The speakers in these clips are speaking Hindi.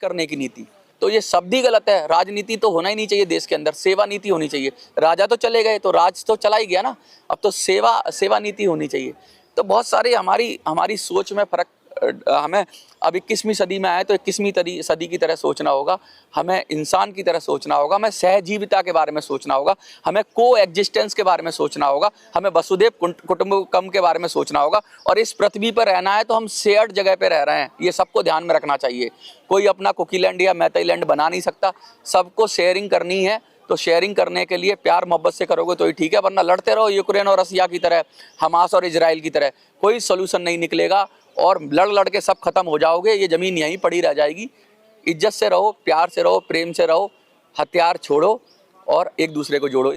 करने की नीति, तो ये शब्द ही गलत है। राजनीति तो होना ही नहीं चाहिए देश के अंदर, सेवा नीति होनी चाहिए। राजा तो चले गए तो राज तो चला ही गया ना, अब तो सेवा नीति होनी चाहिए। तो बहुत सारे हमारी सोच में फर्क, हमें अब 21वीं सदी में आए तो 21वीं सदी की तरह सोचना होगा, हमें इंसान की तरह सोचना होगा, हमें सहजीविता के बारे में सोचना होगा, हमें को एग्जिस्टेंस के बारे में सोचना होगा, हमें वसुधैव कुटुंबकम के बारे में सोचना होगा। और इस पृथ्वी पर रहना है तो हम शेयर्ड जगह पे रह रहे हैं, ये सबको ध्यान में रखना चाहिए। कोई अपना कुकीलैंड या मैताईलैंड बना नहीं सकता, सबको शेयरिंग करनी है। तो शेयरिंग करने के लिए प्यार मोहब्बत से करोगे तो ही ठीक है, वरना लड़ते रहो यूक्रेन और रसिया की तरह, हमास और इजराइल की तरह, कोई सोल्यूशन नहीं निकलेगा और लड़ के सब खत्म हो जाओगे। ये ज़मीन यहीं पड़ी रह जाएगी। इज्जत से रहो, प्यार से रहो, प्रेम से रहो, हथियार छोड़ो और एक दूसरे को जोड़ो।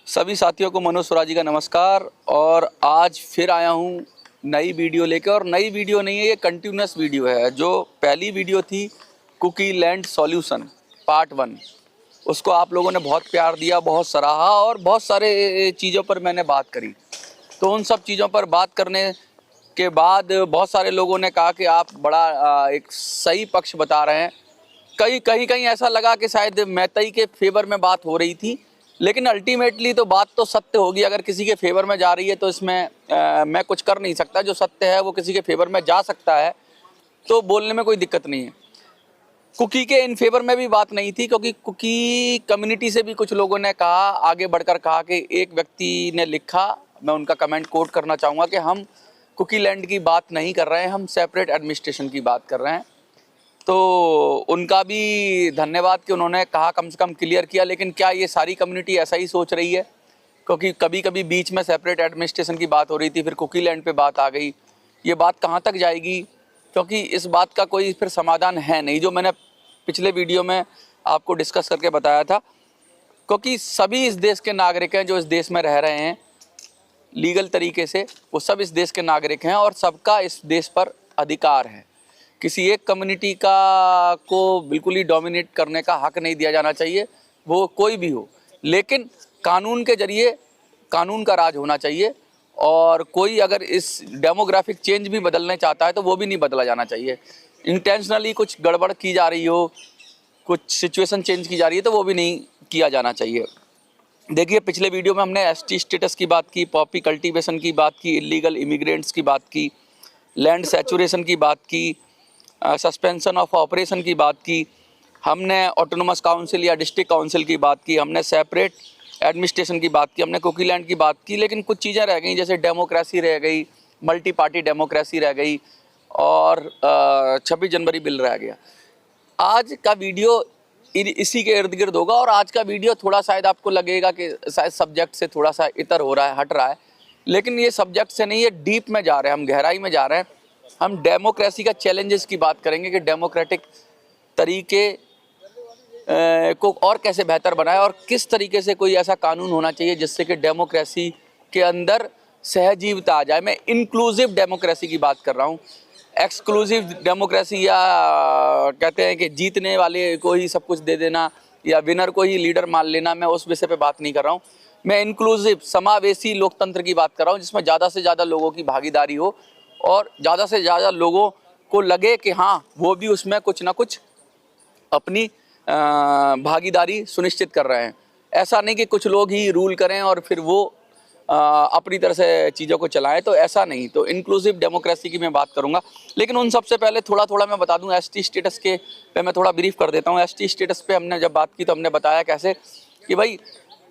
सभी साथियों को मनोज स्वराजी का नमस्कार। और आज फिर आया हूँ नई वीडियो लेकर, और नई वीडियो नहीं है, ये कंटिन्यूस वीडियो है। जो पहली वीडियो थी कुकीलैंड सॉल्यूशन पार्ट 1, उसको आप लोगों ने बहुत प्यार दिया, बहुत सराहा और बहुत सारे चीज़ों पर मैंने बात करी। तो उन सब चीज़ों पर बात करने के बाद बहुत सारे लोगों ने कहा कि आप बड़ा एक सही पक्ष बता रहे हैं। कहीं ऐसा लगा कि शायद मैतई के फेवर में बात हो रही थी, लेकिन अल्टीमेटली तो बात तो सत्य होगी। अगर किसी के फेवर में जा रही है तो इसमें मैं कुछ कर नहीं सकता। जो सत्य है वो किसी के फेवर में जा सकता है, तो बोलने में कोई दिक्कत नहीं है। कुकी के इन फेवर में भी बात नहीं थी, क्योंकि कुकी कम्युनिटी से भी कुछ लोगों ने कहा, आगे बढ़कर कहा कि एक व्यक्ति ने लिखा, मैं उनका कमेंट कोट करना चाहूँगा कि हम कुकीलैंड की बात नहीं कर रहे हैं, हम सेपरेट एडमिनिस्ट्रेशन की बात कर रहे हैं। तो उनका भी धन्यवाद कि उन्होंने कहा, कम से कम क्लियर किया। लेकिन क्या ये सारी कम्युनिटी ऐसा ही सोच रही है? क्योंकि कभी कभी बीच में सेपरेट एडमिनिस्ट्रेशन की बात हो रही थी, फिर कुकीलैंड पे बात आ गई। ये बात कहाँ तक जाएगी? क्योंकि इस बात का कोई फिर समाधान है नहीं, जो मैंने पिछले वीडियो में आपको डिस्कस करके बताया था। क्योंकि सभी इस देश के नागरिक हैं, जो इस देश में रह रहे हैं लीगल तरीके से, वो सब इस देश के नागरिक हैं और सबका इस देश पर अधिकार है। किसी एक कम्युनिटी का को बिल्कुल ही डोमिनेट करने का हक नहीं दिया जाना चाहिए, वो कोई भी हो। लेकिन कानून के जरिए कानून का राज होना चाहिए, और कोई अगर इस डेमोग्राफिक चेंज भी बदलना चाहता है तो वो भी नहीं बदला जाना चाहिए। इंटेंशनली कुछ गड़बड़ की जा रही हो, कुछ सिचुएशन चेंज की जा रही है, तो वो भी नहीं किया जाना चाहिए। देखिए, पिछले वीडियो में हमने एसटी स्टेटस की बात की, पॉपी कल्टीवेशन की बात की, इलीगल इमिग्रेंट्स की बात की, लैंड सैचुरेशन की बात की, सस्पेंशन ऑफ ऑपरेशन की बात की, हमने ऑटोनोमस काउंसिल या डिस्ट्रिक्ट काउंसिल की बात की, हमने सेपरेट एडमिनिस्ट्रेशन की बात की, हमने कुकीलैंड की बात की। लेकिन कुछ चीज़ें रह गई, जैसे डेमोक्रेसी रह गई, मल्टी पार्टी डेमोक्रेसी रह गई, और 26 जनवरी बिल रह गया। आज का वीडियो इसी के इर्द गिर्द होगा। और आज का वीडियो थोड़ा शायद आपको लगेगा कि शायद सब्जेक्ट से थोड़ा सा इतर हो रहा है, हट रहा है, लेकिन ये सब्जेक्ट से नहीं, ये डीप में जा रहे हैं, हम गहराई में जा रहे हैं। हम डेमोक्रेसी का चैलेंजेस की बात करेंगे कि डेमोक्रेटिक तरीके को और कैसे बेहतर बनाए, और किस तरीके से कोई ऐसा कानून होना चाहिए जिससे कि डेमोक्रेसी के अंदर सहजीवता आ जाए। मैं इंक्लूसिव डेमोक्रेसी की बात कर रहा हूँ। एक्सक्लूसिव डेमोक्रेसी, या कहते हैं कि जीतने वाले को ही सब कुछ दे देना या विनर को ही लीडर मान लेना, मैं उस विषय पे बात नहीं कर रहा हूँ। मैं इंक्लूसिव समावेशी लोकतंत्र की बात कर रहा हूँ, जिसमें ज़्यादा से ज़्यादा लोगों की भागीदारी हो और ज़्यादा से ज़्यादा लोगों को लगे कि हाँ, वो भी उसमें कुछ ना कुछ अपनी भागीदारी सुनिश्चित कर रहे हैं। ऐसा नहीं कि कुछ लोग ही रूल करें और फिर वो अपनी तरह से चीज़ों को चलाएं, तो ऐसा नहीं। तो इंक्लूसिव डेमोक्रेसी की मैं बात करूंगा। लेकिन उन सबसे पहले थोड़ा मैं बता दूं, एसटी स्टेटस के पे मैं थोड़ा ब्रीफ कर देता हूं। एसटी स्टेटस पे हमने जब बात की तो हमने बताया कैसे कि भाई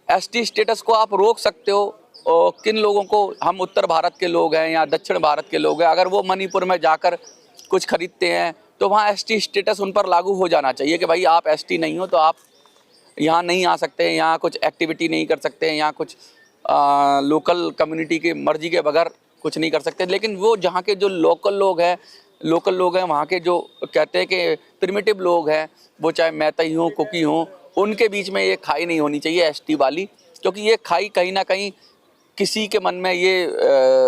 एसटी स्टेटस को आप रोक सकते हो। और किन लोगों को? हम उत्तर भारत के लोग हैं या दक्षिण भारत के लोग हैं, अगर वो मणिपुर में जाकर कुछ खरीदते हैं तो वहाँ एसटी स्टेटस उन पर लागू हो जाना चाहिए कि भाई आप एसटी नहीं हो तो आप यहाँ नहीं आ सकते हैं, यहाँ कुछ एक्टिविटी नहीं कर सकते हैं, यहाँ कुछ लोकल कम्युनिटी की मर्जी के बगैर कुछ नहीं कर सकते। लेकिन वो जहाँ के जो लोकल लोग हैं वहाँ के जो कहते हैं कि प्रिमिटिव लोग हैं, वो चाहे मैतई हों, कुकी हों, उनके बीच में ये खाई नहीं होनी चाहिए एसटी वाली। क्योंकि ये खाई कहीं ना कहीं किसी के मन में ये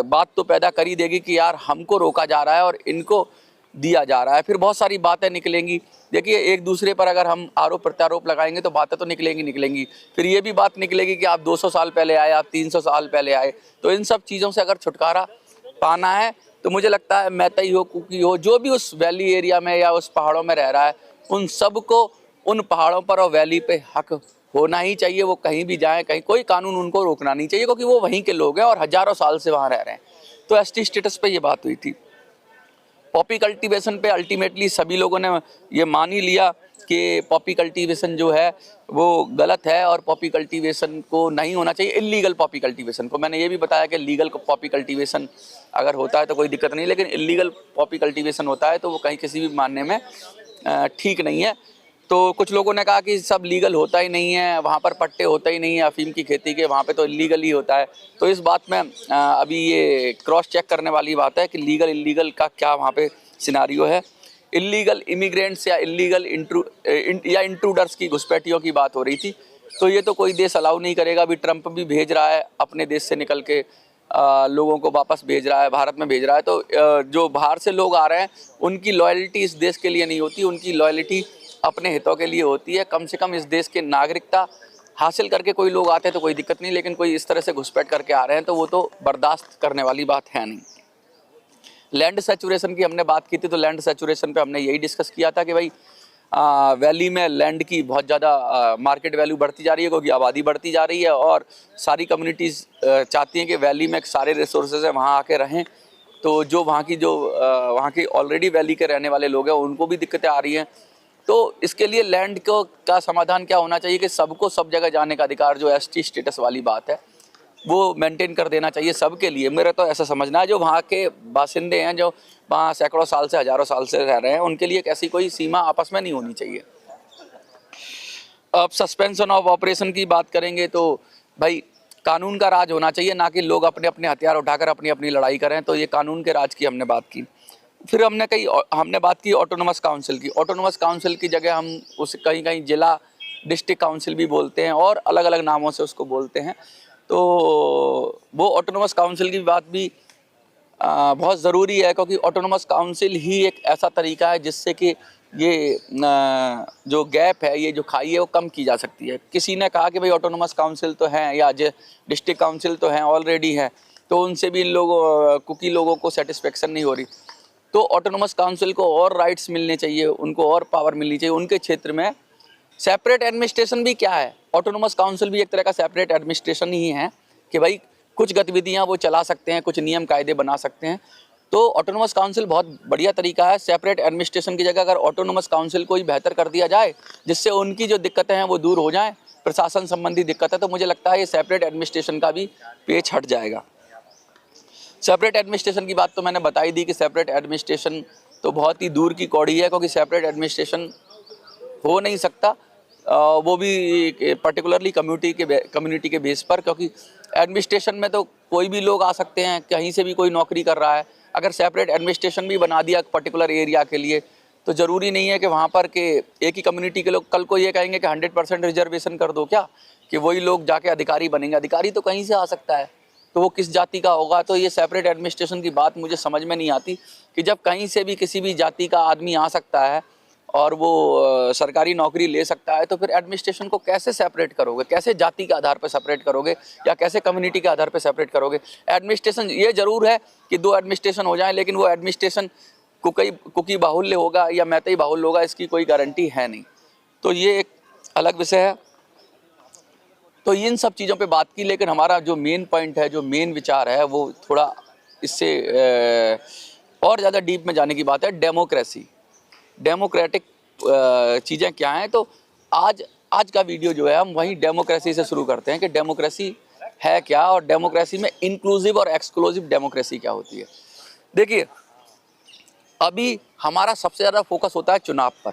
बात तो पैदा कर ही देगी कि यार हमको रोका जा रहा है और इनको दिया जा रहा है। फिर बहुत सारी बातें निकलेंगी। देखिए, एक दूसरे पर अगर हम आरोप प्रत्यारोप लगाएंगे तो बातें तो निकलेंगी। फिर ये भी बात निकलेगी कि आप 200 साल पहले आए, आप 300 साल पहले आए। तो इन सब चीज़ों से अगर छुटकारा पाना है तो मुझे लगता है मैतई हो, कुकी हो, जो भी उस वैली एरिया में या उस पहाड़ों में रह रहा है, उन सबको उन पहाड़ों पर और वैली पे हक होना ही चाहिए। वो कहीं भी जाएं, कहीं कोई कानून उनको रोकना नहीं चाहिए, क्योंकि वो वहीं के लोग हैं और हजारों साल से वहाँ रह रहे हैं। तो एसटी स्टेटस पे ये बात हुई थी। पॉपी कल्टीवेशन पे अल्टीमेटली सभी लोगों ने ये मान ही लिया कि पॉपी कल्टीवेशन जो है वो गलत है और पॉपी कल्टीवेशन को नहीं होना चाहिए, इलीगल पॉपी कल्टीवेशन को। मैंने ये भी बताया कि लीगल पॉपी कल्टीवेशन अगर होता है तो कोई दिक्कत नहीं, लेकिन इलीगल पॉपी कल्टीवेशन होता है तो वो कहीं किसी भी मानने में ठीक नहीं है। तो कुछ लोगों ने कहा कि सब लीगल होता ही नहीं है, वहाँ पर पट्टे होते ही नहीं है अफीम की खेती के, वहाँ पे तो इलीगल ही होता है। तो इस बात में अभी ये क्रॉस चेक करने वाली बात है कि लीगल इलीगल का क्या वहाँ पे सिनारियो है। इलीगल इमिग्रेंट्स या इलीगल इंट्रूडर्स की घुसपैठियों की बात हो रही थी, तो ये तो कोई देश अलाउ नहीं करेगा। अभी ट्रंप भी भेज रहा है अपने देश से निकल के लोगों को वापस भेज रहा है, भारत में भेज रहा है। तो जो बाहर से लोग आ रहे हैं उनकी लॉयल्टी इस देश के लिए नहीं होती, उनकी लॉयल्टी अपने हितों के लिए होती है। कम से कम इस देश के नागरिकता हासिल करके कोई लोग आते हैं तो कोई दिक्कत नहीं, लेकिन कोई इस तरह से घुसपैठ करके आ रहे हैं तो वो तो बर्दाश्त करने वाली बात है नहीं। लैंड सैचुरेशन की हमने बात की थी, तो लैंड सैचुरेशन पे हमने यही डिस्कस किया था कि भाई वैली में लैंड की बहुत ज़्यादा मार्केट वैल्यू बढ़ती जा रही है, क्योंकि आबादी बढ़ती जा रही है और सारी कम्युनिटीज़ चाहती हैं कि वैली में सारे रिसोर्सेज हैं वहाँ आके रहें। तो जो वहाँ की ऑलरेडी वैली के रहने वाले लोग हैं उनको भी दिक्कतें आ रही हैं। तो इसके लिए लैंड को का समाधान क्या होना चाहिए कि सबको सब जगह जाने का अधिकार, जो एसटी स्टेटस वाली बात है, वो मेंटेन कर देना चाहिए सबके लिए। मेरा तो ऐसा समझना है जो वहाँ के बासिंदे हैं, जो वहाँ सैकड़ों साल से हजारों साल से रह रहे हैं, उनके लिए ऐसी कोई सीमा आपस में नहीं होनी चाहिए। अब सस्पेंशन ऑफ ऑपरेशन की बात करेंगे तो भाई कानून का राज होना चाहिए, ना कि लोग अपने अपने हथियार उठाकर अपनी अपनी लड़ाई करें। तो ये कानून के राज की हमने बात की। फिर हमने बात की ऑटोनोमस काउंसिल की। ऑटोनोमस काउंसिल की जगह हम उस कहीं कहीं जिला डिस्ट्रिक्ट काउंसिल भी बोलते हैं और अलग अलग नामों से उसको बोलते हैं। तो वो ऑटोनोमस काउंसिल की बात भी बहुत ज़रूरी है, क्योंकि ऑटोनोमस काउंसिल ही एक ऐसा तरीका है जिससे कि ये जो गैप है, ये जो खाई है, वो कम की जा सकती है। किसी ने कहा कि भाई ऑटोनोमस काउंसिल तो हैं या डिस्ट्रिक्ट काउंसिल तो हैं, ऑलरेडी हैं, तो उनसे भी इन लोगों कुकी लोगों को सेटिस्फेक्शन नहीं हो रही। तो ऑटोनोमस काउंसिल को और राइट्स मिलने चाहिए, उनको और पावर मिलनी चाहिए उनके क्षेत्र में। सेपरेट एडमिनिस्ट्रेशन भी क्या है, ऑटोनोमस काउंसिल भी एक तरह का सेपरेट एडमिनिस्ट्रेशन ही है कि भाई कुछ गतिविधियां वो चला सकते हैं, कुछ नियम कायदे बना सकते हैं। तो ऑटोनोमस काउंसिल बहुत बढ़िया तरीका है। सेपरेट एडमिनिस्ट्रेशन की जगह अगर ऑटोनोमस काउंसिल को ही बेहतर कर दिया जाए, जिससे उनकी जो दिक्कतें हैं वो दूर हो जाएं, प्रशासन संबंधी दिक्कत है, तो मुझे लगता है ये सेपरेट एडमिनिस्ट्रेशन का भी पेच हट जाएगा। सेपरेट एडमिनिस्ट्रेशन की बात तो मैंने बताई दी कि सेपरेट एडमिनिस्ट्रेशन तो बहुत ही दूर की कौड़ी है, क्योंकि सेपरेट एडमिनिस्ट्रेशन हो नहीं सकता, वो भी पर्टिकुलरली कम्युनिटी के बेस पर, क्योंकि एडमिनिस्ट्रेशन में तो कोई भी लोग आ सकते हैं, कहीं से भी कोई नौकरी कर रहा है। अगर सेपरेट एडमिनिस्ट्रेशन भी बना दिया पर्टिकुलर एरिया के लिए, तो ज़रूरी नहीं है कि वहाँ पर के एक ही कम्युनिटी के लोग कल को ये कहेंगे कि 100% रिजर्वेशन कर दो क्या, कि वही लोग जाके अधिकारी बनेंगे। अधिकारी तो कहीं से आ सकता है, तो वो किस जाति का होगा। तो ये सेपरेट एडमिनिस्ट्रेशन की बात मुझे समझ में नहीं आती कि जब कहीं से भी किसी भी जाति का आदमी आ सकता है और वो सरकारी नौकरी ले सकता है, तो फिर एडमिनिस्ट्रेशन को कैसे सेपरेट करोगे, कैसे जाति के आधार पर सेपरेट करोगे या कैसे कम्युनिटी के आधार पर सेपरेट करोगे। एडमिनिस्ट्रेशन ये ज़रूर है कि 2 एडमिनिस्ट्रेशन हो जाएं, लेकिन वो एडमिनिस्ट्रेशन कुकी बाहुल्य होगा या मैतई बाहुल्य होगा, इसकी कोई गारंटी है नहीं। तो ये एक अलग विषय है। तो इन सब चीज़ों पे बात की, लेकिन हमारा जो मेन पॉइंट है, जो मेन विचार है, वो थोड़ा इससे और ज़्यादा डीप में जाने की बात है। डेमोक्रेटिक चीज़ें क्या हैं। तो आज का वीडियो जो है हम वहीं डेमोक्रेसी से शुरू करते हैं कि डेमोक्रेसी है क्या और डेमोक्रेसी में इंक्लूसिव और एक्सक्लूसिव डेमोक्रेसी क्या होती है। देखिए, अभी हमारा सबसे ज़्यादा फोकस होता है चुनाव पर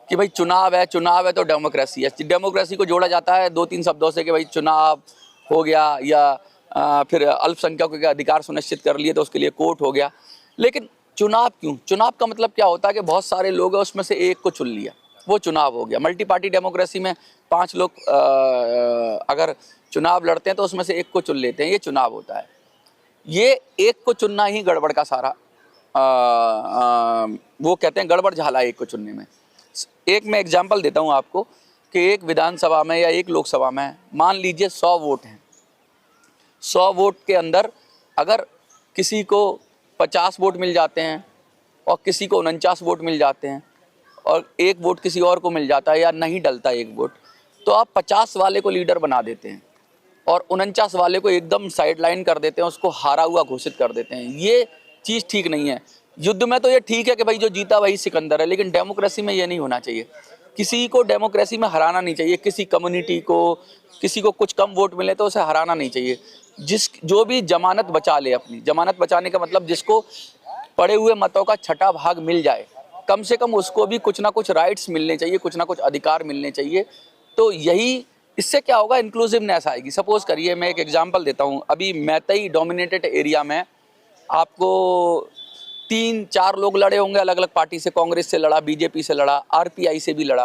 कि भाई चुनाव है तो डेमोक्रेसी है। डेमोक्रेसी को जोड़ा जाता है 2-3 शब्दों से कि भाई चुनाव हो गया, या फिर अल्पसंख्यकों के अधिकार सुनिश्चित कर लिए तो उसके लिए कोर्ट हो गया। लेकिन चुनाव क्यों? चुनाव का मतलब क्या होता है कि बहुत सारे लोग हैं, उसमें से एक को चुन लिया, वो चुनाव हो गया। मल्टी पार्टी डेमोक्रेसी में 5 लोग अगर चुनाव लड़ते हैं तो उसमें से एक को चुन लेते हैं, ये चुनाव होता है। ये एक को चुनना ही गड़बड़ का सारा वो कहते हैं गड़बड़ झाला एक को चुनने में। एक मैं एग्जाम्पल देता हूँ आपको कि एक विधानसभा में या एक लोकसभा में मान लीजिए 100 वोट हैं। 100 वोट के अंदर अगर किसी को 50 वोट मिल जाते हैं और किसी को 49 वोट मिल जाते हैं और 1 वोट किसी और को मिल जाता है या नहीं डलता 1 वोट, तो आप 50 वाले को लीडर बना देते हैं और 49 वाले को एकदम साइडलाइन कर देते हैं, उसको हारा हुआ घोषित कर देते हैं। ये चीज़ ठीक नहीं है। युद्ध में तो ये ठीक है कि भाई जो जीता वही सिकंदर है, लेकिन डेमोक्रेसी में ये नहीं होना चाहिए। किसी को डेमोक्रेसी में हराना नहीं चाहिए, किसी कम्युनिटी को, किसी को कुछ कम वोट मिले तो उसे हराना नहीं चाहिए। जो भी जमानत बचा ले, अपनी जमानत बचाने का मतलब जिसको पड़े हुए मतों का छठा भाग मिल जाए, कम से कम उसको भी कुछ ना कुछ राइट्स मिलने चाहिए, कुछ ना कुछ अधिकार मिलने चाहिए। तो यही, इससे क्या होगा, इंक्लूसिवनेस आएगी। सपोज करिए, मैं एक एग्जांपल देता हूँ, अभी मैतई डोमिनेटेड एरिया में आपको 3-4 लोग लड़े होंगे अलग अलग पार्टी से, कांग्रेस से लड़ा, बीजेपी से लड़ा, आरपीआई से भी लड़ा।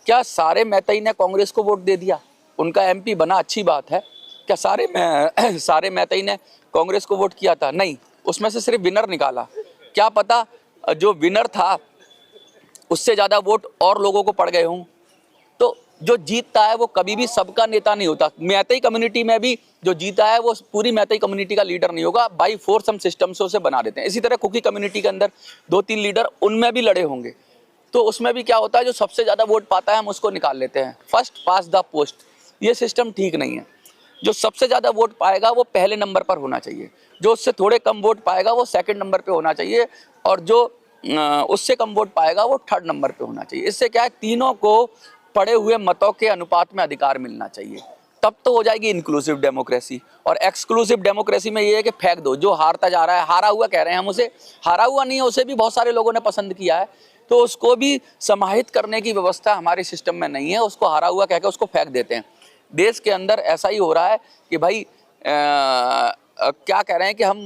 क्या सारे मैतई ने कांग्रेस को वोट दे दिया? उनका एमपी बना, अच्छी बात है। क्या सारे मैतई ने कांग्रेस को वोट किया था? नहीं, उसमें से सिर्फ विनर निकाला। क्या पता जो विनर था उससे ज़्यादा वोट और लोगों को पड़ गए हों। तो जो जीतता है वो कभी भी सबका नेता नहीं होता। मैतई कम्युनिटी में भी जो जीता है वो पूरी मैतई कम्युनिटी का लीडर नहीं होगा, बाई फोर्स हम सिस्टम से उसे बना देते हैं। इसी तरह कुकी कम्युनिटी के अंदर 2-3 लीडर उनमें भी लड़े होंगे, तो उसमें भी क्या होता है, जो सबसे ज़्यादा वोट पाता है हम उसको निकाल लेते हैं। फर्स्ट पास द पोस्ट, ये सिस्टम ठीक नहीं है। जो सबसे ज़्यादा वोट पाएगा वो पहले नंबर पर होना चाहिए, जो उससे थोड़े कम वोट पाएगा वो सेकंड नंबर पे होना चाहिए, और जो उससे कम वोट पाएगा वो थर्ड नंबर पे होना चाहिए। इससे क्या है, तीनों को पड़े हुए मतों के अनुपात में अधिकार मिलना चाहिए, तब तो हो जाएगी इंक्लूसिव डेमोक्रेसी। और एक्सक्लूसिव डेमोक्रेसी में ये है कि फेंक दो, जो हारता जा रहा है, हारा हुआ कह रहे हैं हम उसे, हारा हुआ नहीं है, उसे भी बहुत सारे लोगों ने पसंद किया है, तो उसको भी समाहित करने की व्यवस्था हमारे सिस्टम में नहीं है, उसको हारा हुआ कह के उसको फेंक देते हैं। देश के अंदर ऐसा ही हो रहा है कि भाई क्या कह रहे हैं कि हम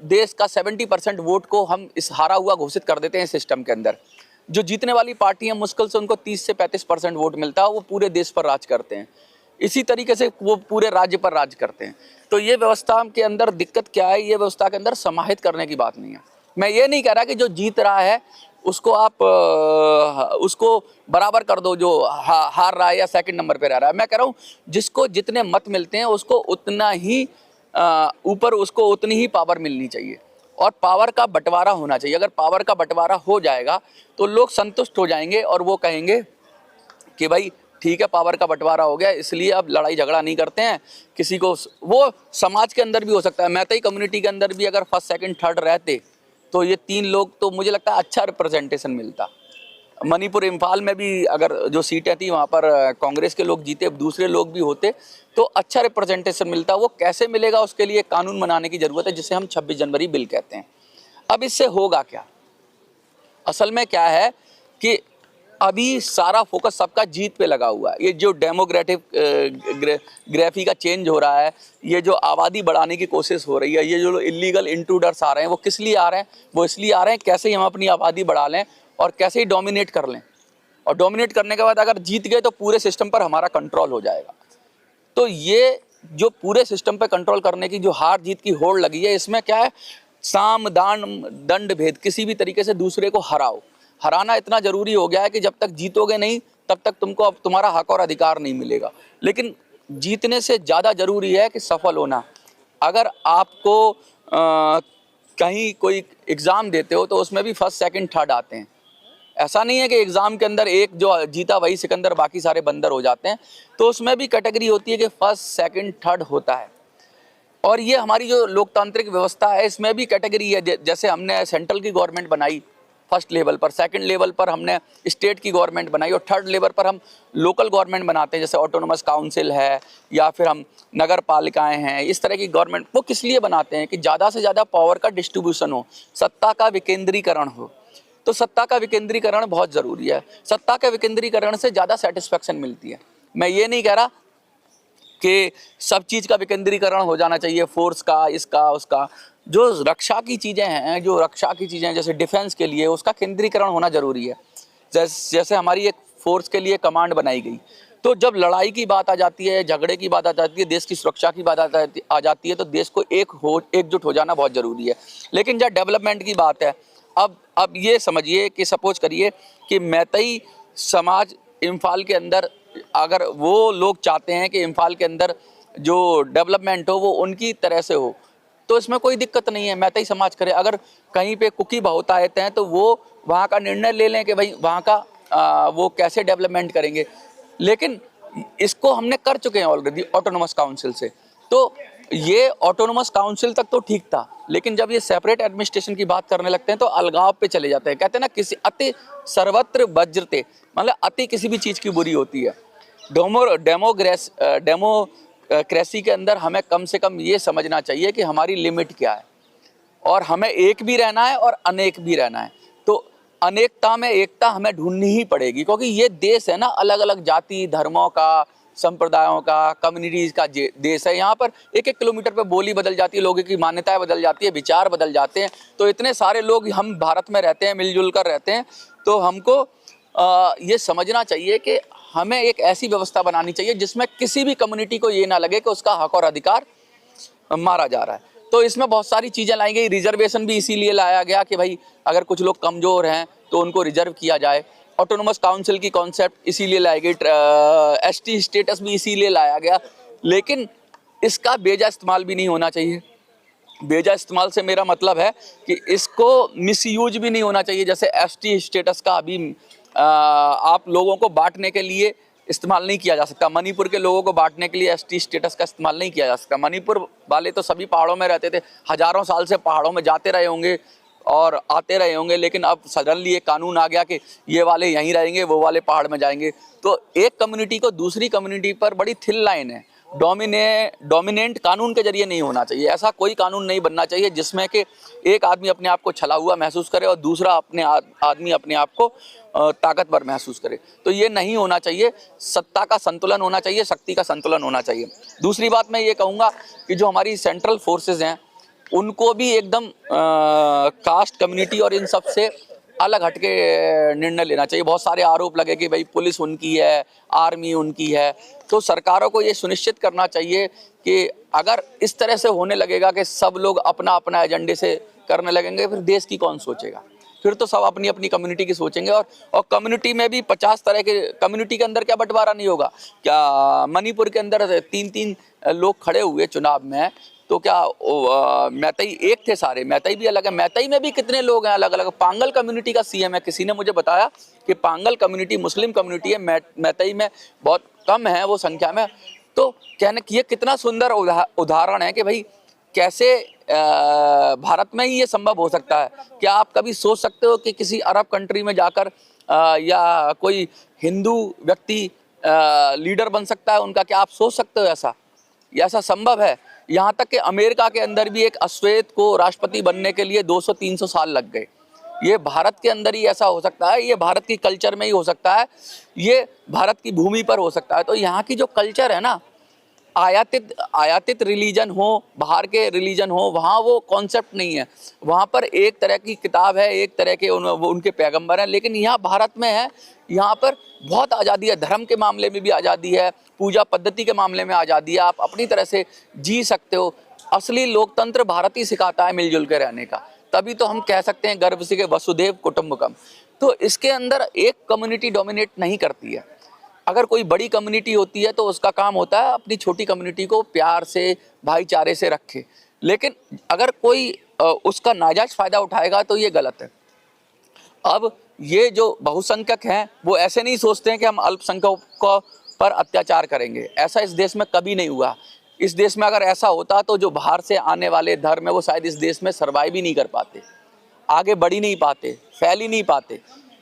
देश का 70% वोट को हम इस हारा हुआ घोषित कर देते हैं सिस्टम के अंदर। जो जीतने वाली पार्टी है मुश्किल से उनको 30 से 35% वोट मिलता है, वो पूरे देश पर राज करते हैं। इसी तरीके से वो पूरे राज्य पर राज करते हैं। तो ये व्यवस्था के अंदर दिक्कत क्या है, ये व्यवस्था के अंदर समाहित करने की बात नहीं है। मैं ये नहीं कह रहा कि जो जीत रहा है उसको आप उसको बराबर कर दो, जो हार रहा है या सेकंड नंबर पे रह रहा है। मैं कह रहा हूँ जिसको जितने मत मिलते हैं उसको उतना ही ऊपर, उसको उतनी ही पावर मिलनी चाहिए और पावर का बंटवारा होना चाहिए। अगर पावर का बंटवारा हो जाएगा तो लोग संतुष्ट हो जाएंगे और वो कहेंगे कि भाई ठीक है, पावर का बंटवारा हो गया, इसलिए अब लड़ाई झगड़ा नहीं करते हैं किसी को। वो समाज के अंदर भी हो सकता है, मैतई कम्युनिटी के अंदर भी अगर फर्स्ट सेकंड थर्ड रहते तो ये 3 लोग, तो मुझे लगता है अच्छा रिप्रेजेंटेशन मिलता। मणिपुर, इम्फाल में भी अगर जो सीटें थी वहाँ पर कांग्रेस के लोग जीते, दूसरे लोग भी होते तो अच्छा रिप्रेजेंटेशन मिलता। वो कैसे मिलेगा, उसके लिए कानून बनाने की ज़रूरत है, जिसे हम 26 जनवरी बिल कहते हैं। अब इससे होगा क्या, असल में क्या है कि अभी सारा फोकस सबका जीत पे लगा हुआ है। ये जो डेमोग्रेटिक ग्राफी का चेंज हो रहा है, ये जो आबादी बढ़ाने की कोशिश हो रही है, ये जो इलीगल इंट्रूडर्स आ रहे हैं, वो किस लिए आ रहे हैं? वो इसलिए आ रहे हैं कैसे ही हम अपनी आबादी बढ़ा लें और कैसे ही डोमिनेट कर लें, और डोमिनेट करने के बाद अगर जीत गए तो पूरे सिस्टम पर हमारा कंट्रोल हो जाएगा। तो ये जो पूरे सिस्टम पर कंट्रोल करने की जो हार जीत की होड़ लगी है, इसमें क्या है, साम दान दंड भेद, किसी भी तरीके से दूसरे को हराओ। हराना इतना जरूरी हो गया है कि जब तक जीतोगे नहीं तब तक तुमको अब तुम्हारा हक और अधिकार नहीं मिलेगा। लेकिन जीतने से ज़्यादा जरूरी है कि सफल होना। अगर आपको कहीं कोई एग्ज़ाम देते हो तो उसमें भी फर्स्ट सेकंड थर्ड आते हैं। ऐसा नहीं है कि एग्ज़ाम के अंदर एक जो जीता वही सिकंदर, बाकी सारे बंदर हो जाते हैं। तो उसमें भी कैटेगरी होती है कि फर्स्ट सेकंड थर्ड होता है। और ये हमारी जो लोकतांत्रिक व्यवस्था है इसमें भी कैटेगरी है। जैसे हमने सेंट्रल की गवर्नमेंट बनाई फर्स्ट लेवल पर, सेकंड लेवल पर हमने स्टेट की गवर्नमेंट बनाई, और थर्ड लेवल पर हम लोकल गवर्नमेंट बनाते हैं, जैसे ऑटोनोमस काउंसिल है या फिर हम नगर पालिकाएँ हैं। इस तरह की गवर्नमेंट वो किस लिए बनाते हैं कि ज़्यादा से ज़्यादा पावर का डिस्ट्रीब्यूशन हो, सत्ता का विकेंद्रीकरण हो। तो सत्ता का विकेंद्रीकरण बहुत ज़रूरी है। सत्ता के विकेंद्रीकरण से ज़्यादा सेटिस्फैक्शन मिलती है। मैं ये नहीं कह रहा कि सब चीज़ का विकेंद्रीकरण हो जाना चाहिए, फोर्स का, इसका, उसका। जो रक्षा की चीज़ें हैं, जो रक्षा की चीज़ें जैसे डिफेंस के लिए, उसका केंद्रीकरण होना ज़रूरी है। जैसे हमारी एक फोर्स के लिए कमांड बनाई गई, तो जब लड़ाई की बात आ जाती है, झगड़े की बात आ जाती है, देश की सुरक्षा की बात आ जाती है, तो देश को एकजुट हो जाना बहुत ज़रूरी है। लेकिन जब डेवलपमेंट की बात है, अब ये समझिए कि सपोज करिए कि मैतई समाज इम्फाल के अंदर, अगर वो लोग चाहते हैं कि इम्फाल के अंदर जो डेवलपमेंट हो वो उनकी तरह से हो, तो इसमें कोई दिक्कत नहीं है, मैतई समाज करे। अगर कहीं पे कुकी बहुतायत हैं तो वो वहाँ का निर्णय ले लें कि भाई वहाँ का वो कैसे डेवलपमेंट करेंगे। लेकिन इसको हमने कर चुके हैं ऑलरेडी ऑटोनोमस काउंसिल से। तो ये ऑटोनोमस काउंसिल तक तो ठीक था, लेकिन जब ये सेपरेट एडमिनिस्ट्रेशन की बात करने लगते हैं तो अलगाव पे चले जाते हैं। कहते हैं ना, किसी अति सर्वत्र वज्रते, मतलब अति किसी भी चीज़ की बुरी होती है। डेमोक्रेसी के अंदर हमें कम से कम ये समझना चाहिए कि हमारी लिमिट क्या है, और हमें एक भी रहना है और अनेक भी रहना है। तो अनेकता में एकता हमें ढूंढनी ही पड़ेगी, क्योंकि ये देश है ना अलग अलग जाति धर्मों का, संप्रदायों का, कम्युनिटीज का देश है। यहाँ पर 1-1 किलोमीटर पे बोली बदल जाती है, लोगों की मान्यताएं बदल जाती है, विचार बदल जाते हैं। तो इतने सारे लोग हम भारत में रहते हैं, मिलजुल कर रहते हैं। तो हमको ये समझना चाहिए कि हमें एक ऐसी व्यवस्था बनानी चाहिए जिसमें किसी भी कम्युनिटी को ये ना लगे कि उसका हक और अधिकार मारा जा रहा है। तो इसमें बहुत सारी चीज़ें लाई गई। रिजर्वेशन भी इसीलिए लाया गया कि भाई अगर कुछ लोग कमज़ोर हैं तो उनको रिजर्व किया जाए। ऑटोनोमस काउंसिल की कॉन्सेप्ट इसीलिए लाई गई, एसटी स्टेटस भी इसीलिए लाया गया। लेकिन इसका बेजा इस्तेमाल भी नहीं होना चाहिए। बेजा इस्तेमाल से मेरा मतलब है कि इसको मिसयूज भी नहीं होना चाहिए। जैसे एसटी स्टेटस का अभी आप लोगों को बांटने के लिए इस्तेमाल नहीं किया जा सकता। मणिपुर के लोगों को बांटने के लिए एसटी स्टेटस का इस्तेमाल नहीं किया जा सकता। मणिपुर वाले तो सभी पहाड़ों में रहते थे, हजारों साल से पहाड़ों में जाते रहे होंगे और आते रहे होंगे, लेकिन अब सडनली एक कानून आ गया कि ये वाले यहीं रहेंगे, वो वाले पहाड़ में जाएंगे। तो एक कम्युनिटी को दूसरी कम्युनिटी पर बड़ी थिन लाइन है। डोमिनेंट कानून के जरिए नहीं होना चाहिए। ऐसा कोई कानून नहीं बनना चाहिए जिसमें कि एक आदमी अपने आप को छला हुआ महसूस करे और दूसरा आदमी अपने आप को ताकतवर महसूस करे। तो ये नहीं होना चाहिए। सत्ता का संतुलन होना चाहिए, शक्ति का संतुलन होना चाहिए। दूसरी बात मैं ये कहूँगा कि जो हमारी सेंट्रल फोर्सेज हैं उनको भी एकदम कास्ट कम्युनिटी और इन सब से अलग हटके निर्णय लेना चाहिए। बहुत सारे आरोप लगे कि भाई पुलिस उनकी है, आर्मी उनकी है। तो सरकारों को ये सुनिश्चित करना चाहिए कि अगर इस तरह से होने लगेगा कि सब लोग अपना अपना एजेंडे से करने लगेंगे, फिर देश की कौन सोचेगा? फिर तो सब अपनी अपनी कम्युनिटी की सोचेंगे। और कम्युनिटी में भी 50 तरह के, कम्युनिटी के अंदर क्या बंटवारा नहीं होगा क्या? मणिपुर के अंदर 3-3 लोग खड़े हुए चुनाव में, तो क्या मैतई एक थे? सारे मैतई भी अलग है। मैतई में भी कितने लोग हैं अलग अलग। पांगल कम्युनिटी का सीएम है। किसी ने मुझे बताया कि पांगल कम्युनिटी मुस्लिम कम्युनिटी है, मैतई में बहुत कम है वो संख्या में। तो कहने की ये कितना सुंदर उदाहरण है कि भाई कैसे भारत में ही ये संभव हो सकता है। क्या आप कभी सोच सकते हो कि किसी अरब कंट्री में जाकर या कोई हिंदू व्यक्ति लीडर बन सकता है उनका? क्या आप सोच सकते हो ऐसा? ऐसा संभव है। यहाँ तक कि अमेरिका के अंदर भी एक अश्वेत को राष्ट्रपति बनने के लिए 200-300 साल लग गए। ये भारत के अंदर ही ऐसा हो सकता है, ये भारत की कल्चर में ही हो सकता है, ये भारत की भूमि पर हो सकता है। तो यहाँ की जो कल्चर है ना, आयातित रिलीजन हो, बाहर के रिलीजन हो, वहाँ वो कॉन्सेप्ट नहीं है। वहाँ पर एक तरह की किताब है, एक तरह के उनके पैगंबर हैं। लेकिन यहाँ भारत में है, यहाँ पर बहुत आज़ादी है। धर्म के मामले में भी आज़ादी है, पूजा पद्धति के मामले में आज़ादी है। आप अपनी तरह से जी सकते हो। असली लोकतंत्र भारत ही सिखाता है मिलजुल के रहने का। तभी तो हम कह सकते हैं गर्व से कि वसुधैव कुटुंबकम। तो इसके अंदर एक कम्युनिटी डोमिनेट नहीं करती है। अगर कोई बड़ी कम्युनिटी होती है तो उसका काम होता है अपनी छोटी कम्युनिटी को प्यार से, भाईचारे से रखे। लेकिन अगर कोई उसका नाजायज फ़ायदा उठाएगा तो ये गलत है। अब ये जो बहुसंख्यक हैं वो ऐसे नहीं सोचते हैं कि हम अल्पसंख्यकों पर अत्याचार करेंगे। ऐसा इस देश में कभी नहीं हुआ। इस देश में अगर ऐसा होता तो जो बाहर से आने वाले धर्म है वो शायद इस देश में सर्वाइव ही नहीं कर पाते, आगे बढ़ ही नहीं पाते, फैल ही नहीं पाते।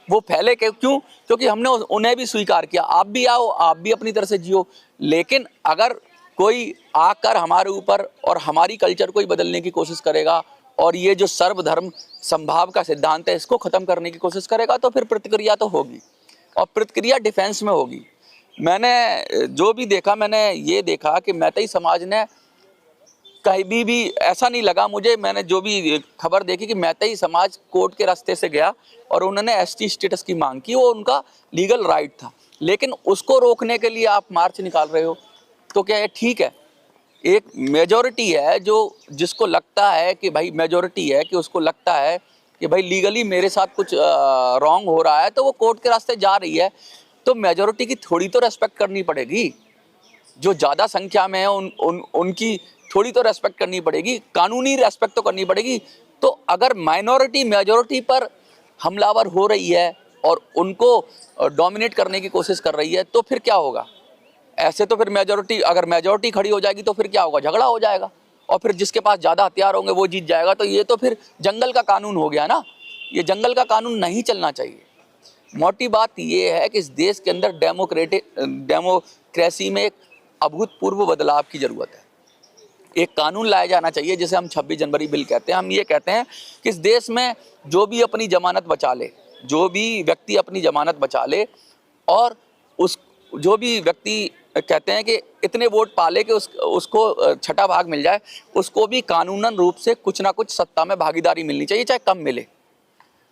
वो फैले क्यों? क्योंकि हमने उन्हें भी स्वीकार किया। आप भी आओ, आप भी अपनी तरह से जियो। लेकिन अगर कोई आकर हमारे ऊपर और हमारी कल्चर को ही बदलने की कोशिश करेगा और ये जो सर्वधर्म संभाव का सिद्धांत है इसको ख़त्म करने की कोशिश करेगा तो फिर प्रतिक्रिया तो होगी, और प्रतिक्रिया डिफेंस में होगी। मैंने जो भी देखा, मैंने ये देखा कि मैतई समाज ने कहीं भी ऐसा नहीं लगा मुझे, मैंने जो भी खबर देखी कि मैतई समाज कोर्ट के रास्ते से गया और उन्होंने एसटी स्टेटस की मांग की। वो उनका लीगल राइट था, लेकिन उसको रोकने के लिए आप मार्च निकाल रहे हो। तो क्या ये ठीक है? एक मेजॉरिटी है जो जिसको लगता है कि भाई मेजॉरिटी है कि उसको लगता है कि भाई लीगली मेरे साथ कुछ रॉन्ग हो रहा है, तो वो कोर्ट के रास्ते जा रही है। तो मेजॉरिटी की थोड़ी तो रेस्पेक्ट करनी पड़ेगी। जो ज़्यादा संख्या में है उनकी थोड़ी तो रेस्पेक्ट करनी पड़ेगी, कानूनी रेस्पेक्ट तो करनी पड़ेगी। तो अगर माइनॉरिटी मेजॉरिटी पर हमलावर हो रही है और उनको डोमिनेट करने की कोशिश कर रही है तो फिर क्या होगा? ऐसे तो फिर मेजॉरिटी, अगर मेजॉरिटी खड़ी हो जाएगी तो फिर क्या होगा? झगड़ा हो जाएगा और फिर जिसके पास ज़्यादा हथियार होंगे वो जीत जाएगा। तो ये तो फिर जंगल का कानून हो गया ना, ये जंगल का कानून नहीं चलना चाहिए। मोटी बात ये है कि इस देश के अंदर डेमोक्रेसी में एक अभूतपूर्व बदलाव की ज़रूरत है। एक कानून लाया जाना चाहिए जिसे हम 26 जनवरी बिल कहते हैं। हम ये कहते हैं कि इस देश में जो भी अपनी जमानत बचा ले, जो भी व्यक्ति अपनी जमानत बचा ले और उस जो भी व्यक्ति कहते हैं कि इतने वोट पाले कि उसको छठा भाग मिल जाए, उसको भी कानूनन रूप से कुछ ना कुछ सत्ता में भागीदारी मिलनी चाहिए, चाहे कम मिले।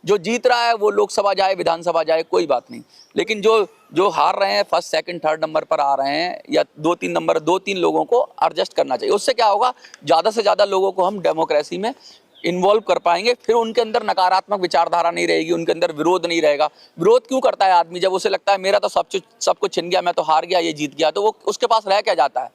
जो जीत रहा है वो लोकसभा जाए, विधानसभा जाए, कोई बात नहीं, लेकिन जो हार रहे हैं, फर्स्ट सेकंड थर्ड नंबर पर आ रहे हैं या 2-3 लोगों को एडजस्ट करना चाहिए। उससे क्या होगा? ज़्यादा से ज़्यादा लोगों को हम डेमोक्रेसी में इन्वॉल्व कर पाएंगे। फिर उनके अंदर नकारात्मक विचारधारा नहीं रहेगी, उनके अंदर विरोध नहीं रहेगा। विरोध क्यों करता है आदमी? जब उसे लगता है मेरा तो सब कुछ छिन गया, मैं तो हार गया, ये जीत गया, तो वो उसके पास रह क्या जाता है?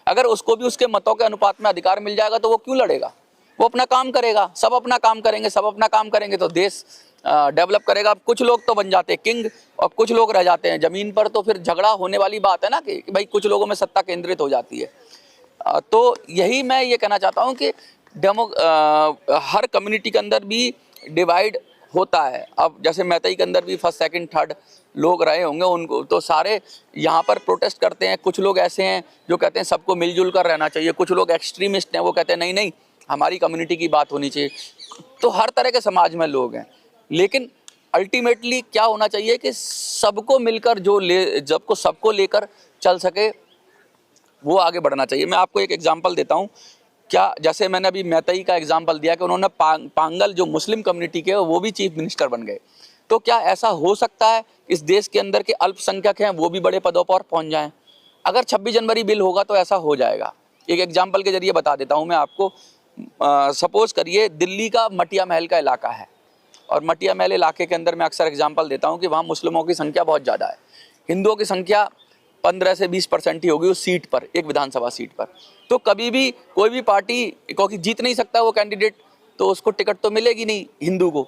अगर उसको भी उसके मतों के अनुपात में अधिकार मिल जाएगा तो वो क्यों लड़ेगा? वो अपना काम करेगा, सब अपना काम करेंगे, सब अपना काम करेंगे तो देश डेवलप करेगा। अब कुछ लोग तो बन जाते हैं किंग और कुछ लोग रह जाते हैं जमीन पर, तो फिर झगड़ा होने वाली बात है ना कि भाई कुछ लोगों में सत्ता केंद्रित हो जाती है। तो यही मैं ये कहना चाहता हूँ कि हर कम्युनिटी के अंदर भी डिवाइड होता है। अब जैसे मैतई के अंदर भी फर्स्ट सेकंड थर्ड लोग रहे होंगे, उनको तो सारे यहाँ पर प्रोटेस्ट करते हैं। कुछ लोग ऐसे हैं जो कहते हैं सबको मिलजुल कर रहना चाहिए, कुछ लोग एक्सट्रीमिस्ट हैं, वो कहते हैं नहीं नहीं हमारी कम्युनिटी की बात होनी चाहिए। तो हर तरह के समाज में लोग हैं, लेकिन अल्टीमेटली क्या होना चाहिए कि सबको मिलकर सबको लेकर चल सके, वो आगे बढ़ना चाहिए। मैं आपको एक एग्जांपल देता हूँ। क्या जैसे मैंने अभी मैतई का एग्जांपल दिया कि उन्होंने पांगल जो मुस्लिम कम्युनिटी के वो भी चीफ मिनिस्टर बन गए, तो क्या ऐसा हो सकता है इस देश के अंदर के अल्पसंख्यक हैं वो भी बड़े पदों पर पहुंच जाएं? अगर 26 जनवरी बिल होगा तो ऐसा हो जाएगा। एक एग्जाम्पल के जरिए बता देता हूँ मैं आपको। सपोज करिए दिल्ली का मटिया महल का इलाका है और मटिया महल इलाके के अंदर मैं अक्सर एग्जाम्पल देता हूँ कि वहाँ मुस्लिमों की संख्या बहुत ज़्यादा है, हिंदुओं की संख्या 15 से 20% ही होगी उस सीट पर, एक विधानसभा सीट पर। तो कभी भी कोई भी पार्टी क्योंकि जीत नहीं सकता वो कैंडिडेट, तो उसको टिकट तो मिलेगी नहीं हिंदू को,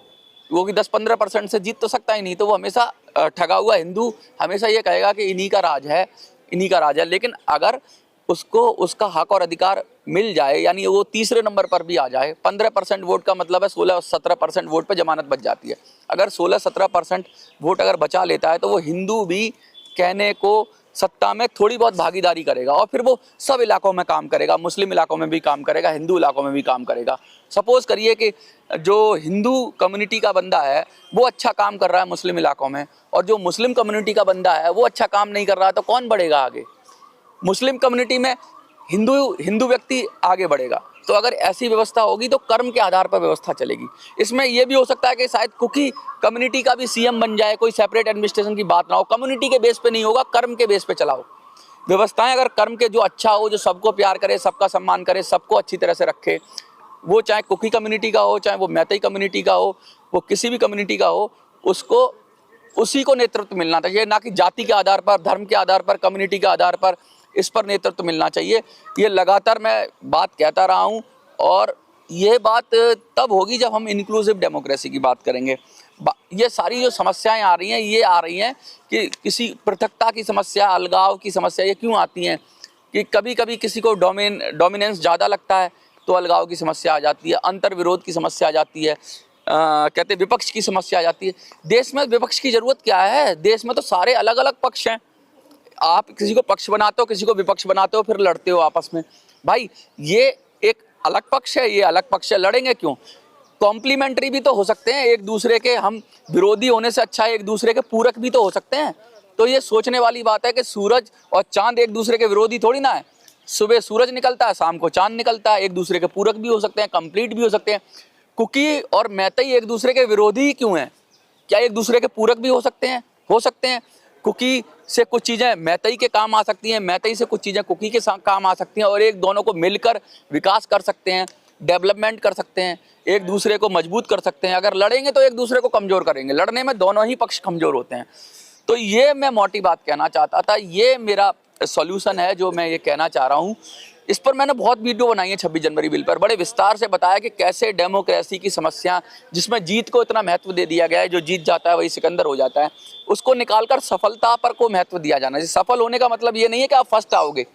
वो कि 10-15% से जीत तो सकता ही नहीं। तो वो हमेशा ठगा हुआ हिंदू हमेशा ये कहेगा कि इन्हीं का राज है, इन्हीं का राज है। लेकिन अगर उसको उसका हक और अधिकार मिल जाए, यानी वो तीसरे नंबर पर भी आ जाए, 15% वोट का मतलब है 16-17% वोट पर जमानत बच जाती है। अगर 16-17% वोट अगर बचा लेता है तो वो हिंदू भी कहने को सत्ता में थोड़ी बहुत भागीदारी करेगा और फिर वो सब इलाकों में काम करेगा, मुस्लिम इलाकों में भी काम करेगा, हिंदू इलाकों में भी काम करेगा। सपोज करिए कि जो हिंदू कम्युनिटी का बंदा है वो अच्छा काम कर रहा है मुस्लिम इलाकों में और जो मुस्लिम कम्युनिटी का बंदा है वो अच्छा काम नहीं कर रहा है, तो कौन बढ़ेगा आगे? मुस्लिम कम्युनिटी में हिंदू व्यक्ति आगे बढ़ेगा। तो अगर ऐसी व्यवस्था होगी तो कर्म के आधार पर व्यवस्था चलेगी। इसमें यह भी हो सकता है कि शायद कुकी कम्युनिटी का भी सीएम बन जाए, कोई सेपरेट एडमिनिस्ट्रेशन की बात ना हो, कम्युनिटी के बेस पे नहीं होगा, कर्म के बेस पे चलाओ व्यवस्थाएं। अगर कर्म के जो अच्छा हो, जो सबको प्यार करे, सबका सम्मान करे, सबको अच्छी तरह से रखे, वो चाहे कुकी कम्युनिटी का हो, चाहे वो मैतई कम्युनिटी का हो, वो किसी भी कम्युनिटी का हो, उसको उसी को नेतृत्व मिलना चाहिए, ना कि जाति के आधार पर, धर्म के आधार पर, कम्युनिटी के आधार पर इस पर नेतृत्व मिलना चाहिए। ये लगातार मैं बात कहता रहा हूँ और ये बात तब होगी जब हम इंक्लूसिव डेमोक्रेसी की बात करेंगे। ये सारी जो समस्याएं आ रही हैं, ये आ रही हैं कि किसी पृथकता की समस्या, अलगाव की समस्या, ये क्यों आती हैं कि कभी कभी किसी को डोमिनेंस ज़्यादा लगता है तो अलगाव की समस्या आ जाती है, अंतर विरोध की समस्या आ जाती है, कहते विपक्ष की समस्या आ जाती है। देश में विपक्ष की ज़रूरत क्या है? देश में तो सारे अलग अलग पक्ष हैं। आप किसी को पक्ष बनाते हो, किसी को विपक्ष बनाते हो, फिर लड़ते हो आपस में। भाई ये एक अलग पक्ष है, ये अलग पक्ष है, लड़ेंगे क्यों? कॉम्प्लीमेंट्री भी तो हो सकते हैं एक दूसरे के। हम विरोधी होने से अच्छा है एक दूसरे के पूरक भी तो हो सकते हैं। तो ये सोचने वाली बात है कि सूरज और चांद एक दूसरे के विरोधी थोड़ी ना है। सुबह सूरज निकलता है, शाम को चांद निकलता है, एक दूसरे के पूरक भी हो सकते हैं, कंप्लीट भी हो सकते हैं। कुकी और मैतई एक दूसरे के विरोधी ही क्यों हैं? क्या एक दूसरे के पूरक भी हो सकते हैं? हो सकते हैं। कुकी से कुछ चीज़ें मैतई के काम आ सकती हैं, मैतई से कुछ चीज़ें कुकी के काम आ सकती हैं और एक दोनों को मिलकर विकास कर सकते हैं, डेवलपमेंट कर सकते हैं, एक दूसरे को मजबूत कर सकते हैं। अगर लड़ेंगे तो एक दूसरे को कमज़ोर करेंगे, लड़ने में दोनों ही पक्ष कमज़ोर होते हैं। तो ये मैं मोटी बात कहना चाहता था, ये मेरा सॉल्यूशन है जो मैं ये कहना चाह रहा हूँ इस पर मैंने बहुत वीडियो बनाई है 26 जनवरी बिल पर, बड़े विस्तार से बताया कि कैसे डेमोक्रेसी की समस्या, जिसमें जीत को इतना महत्व दे दिया गया है, जो जीत जाता है वही सिकंदर हो जाता है, उसको निकालकर सफलता पर को महत्व दिया जाना। सफल होने का मतलब ये नहीं है कि आप फर्स्ट आओगे,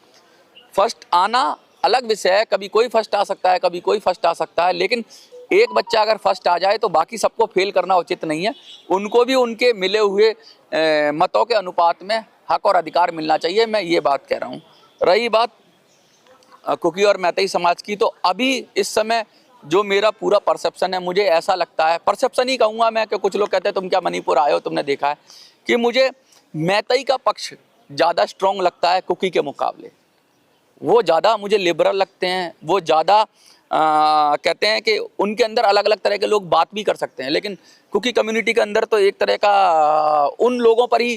फर्स्ट आना अलग विषय है, कभी कोई फर्स्ट आ सकता है, कभी कोई फर्स्ट आ सकता है, लेकिन एक बच्चा अगर फर्स्ट आ जाए तो बाकी सबको फेल करना उचित नहीं है। उनको भी उनके मिले हुए मतों के अनुपात में हक और अधिकार मिलना चाहिए, मैं ये बात कह रहा हूँ। रही बात कुकी और मैतेई समाज की, तो अभी इस समय जो मेरा पूरा परसेप्शन है, मुझे ऐसा लगता है, परसेप्शन ही कहूँगा मैं, कि कुछ लोग कहते हैं तुम क्या मणिपुर आए हो, तुमने देखा है, कि मुझे मैतेई का पक्ष ज़्यादा स्ट्रॉन्ग लगता है कुकी के मुकाबले। वो ज़्यादा मुझे लिबरल लगते हैं, वो ज़्यादा कहते हैं कि उनके अंदर अलग अलग तरह के लोग बात भी कर सकते हैं, लेकिन कुकी कम्युनिटी के अंदर तो एक तरह का उन लोगों पर ही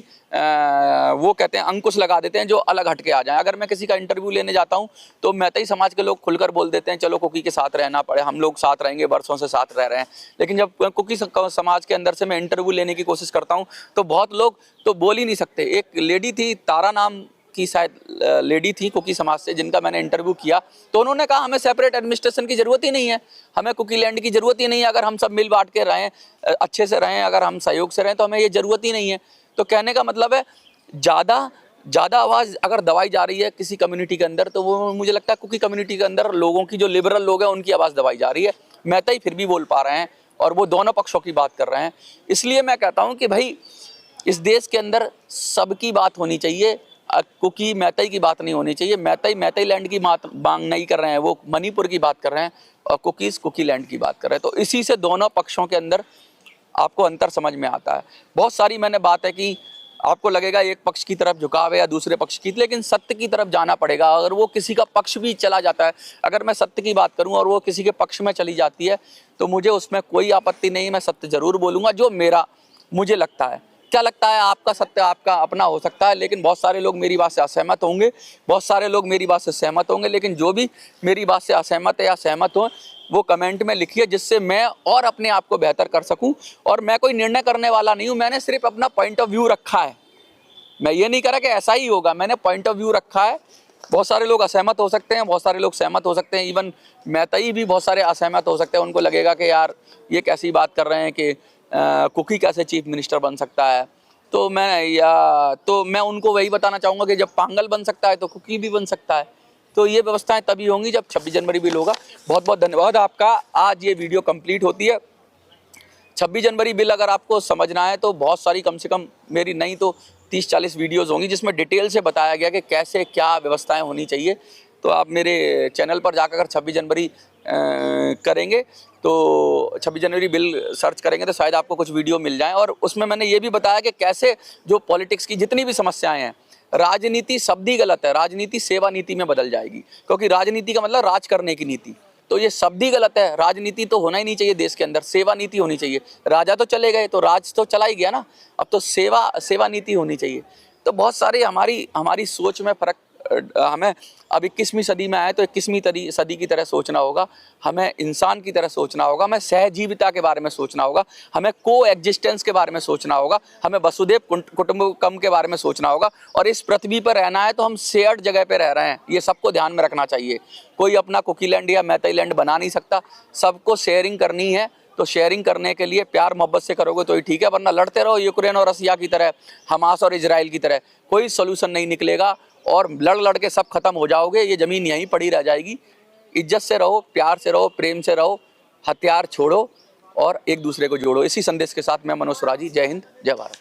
वो कहते हैं अंकुश लगा देते हैं जो अलग हटके आ जाएं। अगर मैं किसी का इंटरव्यू लेने जाता हूं तो मैतेई समाज के लोग खुलकर बोल देते हैं चलो कुकी के साथ रहना पड़े, हम लोग साथ रहेंगे, वर्षों से साथ रह रहे हैं। लेकिन जब कुकी समाज के अंदर से मैं इंटरव्यू लेने की कोशिश करता हूँ तो बहुत लोग तो बोल ही नहीं सकते। एक लेडी थी, तारा नाम की शायद लेडी थी कुकी समाज से, जिनका मैंने इंटरव्यू किया, तो उन्होंने कहा हमें सेपरेट एडमिनिस्ट्रेशन की ज़रूरत ही नहीं है, हमें कुकी लैंड की ज़रूरत ही नहीं है, अगर हम सब मिल बांट के रहें, अच्छे से रहें, अगर हम सहयोग से रहें तो हमें ये ज़रूरत ही नहीं है। तो कहने का मतलब है ज़्यादा आवाज़ अगर दबाई जा रही है किसी कम्युनिटी के अंदर, तो वो मुझे लगता है कुकी कम्युनिटी के अंदर लोगों की, जो लिबरल लोग हैं, उनकी आवाज़ दबाई जा रही है। मैतेई फिर भी बोल पा रहे हैं और वो दोनों पक्षों की बात कर रहे हैं। इसलिए मैं कहता हूँ कि भाई इस देश के अंदर सबकी बात होनी चाहिए, कुकी मैतेई की बात नहीं होनी चाहिए। मैतेई लैंड की बात मांग नहीं कर रहे हैं, वो मणिपुर की बात कर रहे हैं, और कुकीज़ कुकी लैंड की बात कर रहे हैं। तो इसी से दोनों पक्षों के अंदर आपको अंतर समझ में आता है। बहुत सारी मैंने बात है कि आपको लगेगा एक पक्ष की तरफ झुकाव है या दूसरे पक्ष की, लेकिन सत्य की तरफ जाना पड़ेगा। अगर वो किसी का पक्ष भी चला जाता है, अगर मैं सत्य की बात करूं और वो किसी के पक्ष में चली जाती है, तो मुझे उसमें कोई आपत्ति नहीं, मैं सत्य जरूर बोलूँगा जो मुझे लगता है। क्या लगता है आपका सत्य आपका अपना हो सकता है, लेकिन बहुत सारे लोग मेरी बात से असहमत होंगे, बहुत सारे लोग मेरी बात से सहमत होंगे, लेकिन जो भी मेरी बात से असहमत है या सहमत हो वो कमेंट में लिखिए, जिससे मैं और अपने आप को बेहतर कर सकूं। और मैं कोई निर्णय करने वाला नहीं हूं, मैंने सिर्फ अपना पॉइंट ऑफ व्यू रखा है। मैं ये नहीं करा कि ऐसा ही होगा, मैंने पॉइंट ऑफ व्यू रखा है। बहुत सारे लोग असहमत हो सकते हैं, बहुत सारे लोग सहमत हो सकते हैं, इवन मैतेई भी बहुत सारे असहमत हो सकते हैं। उनको लगेगा कि यार ये कैसी बात कर रहे हैं कि कुकी कैसे चीफ मिनिस्टर बन सकता है। तो मैं उनको वही बताना चाहूँगा कि जब पांगल बन सकता है तो कुकी भी बन सकता है। तो ये व्यवस्थाएं तभी होंगी जब 26 जनवरी बिल होगा। बहुत बहुत धन्यवाद आपका। आज ये वीडियो कंप्लीट होती है। 26 जनवरी बिल अगर आपको समझना है तो बहुत सारी, कम से कम मेरी नहीं तो 30-40 वीडियोज़ होंगी जिसमें डिटेल से बताया गया कि कैसे क्या व्यवस्थाएं होनी चाहिए। तो आप मेरे चैनल पर जाकर अगर 26 जनवरी करेंगे तो 26 जनवरी बिल सर्च करेंगे तो शायद आपको कुछ वीडियो मिल जाए। और उसमें मैंने ये भी बताया कि कैसे जो पॉलिटिक्स की जितनी भी समस्याएं हैं, राजनीति शब्द ही गलत है, राजनीति सेवा नीति में बदल जाएगी, क्योंकि राजनीति का मतलब राज करने की नीति, तो ये शब्द ही गलत है। राजनीति तो होना ही नहीं चाहिए देश के अंदर, सेवा नीति होनी चाहिए। राजा तो चले गए तो राज तो चला ही गया ना, अब तो सेवा नीति होनी चाहिए। तो बहुत सारे हमारी सोच में फर्क, हमें अब 21वीं सदी में आए तो 21वीं सदी की तरह सोचना होगा, हमें इंसान की तरह सोचना होगा, हमें सहजीविता के बारे में सोचना होगा, हमें को एग्जिस्टेंस के बारे में सोचना होगा, हमें वसुधैव कुटुंबकम के बारे में सोचना होगा। और इस पृथ्वी पर रहना है तो हम शेयर्ड जगह पे रह रहे हैं, ये सबको ध्यान में रखना चाहिए। कोई अपना कुकी लैंड या मैतेई लैंड बना नहीं सकता, सबको शेयरिंग करनी है। तो शेयरिंग करने के लिए प्यार मोहब्बत से करोगे तो ही ठीक है, वरना लड़ते रहो यूक्रेन और रसिया की तरह, हमास और इजराइल की तरह, कोई सोल्यूशन नहीं निकलेगा और लड़ के सब खत्म हो जाओगे। ये ज़मीन यहीं पड़ी रह जाएगी। इज्जत से रहो, प्यार से रहो, प्रेम से रहो, हथियार छोड़ो और एक दूसरे को जोड़ो। इसी संदेश के साथ मैं मनोज सुराजी, जय हिंद, जय भारत।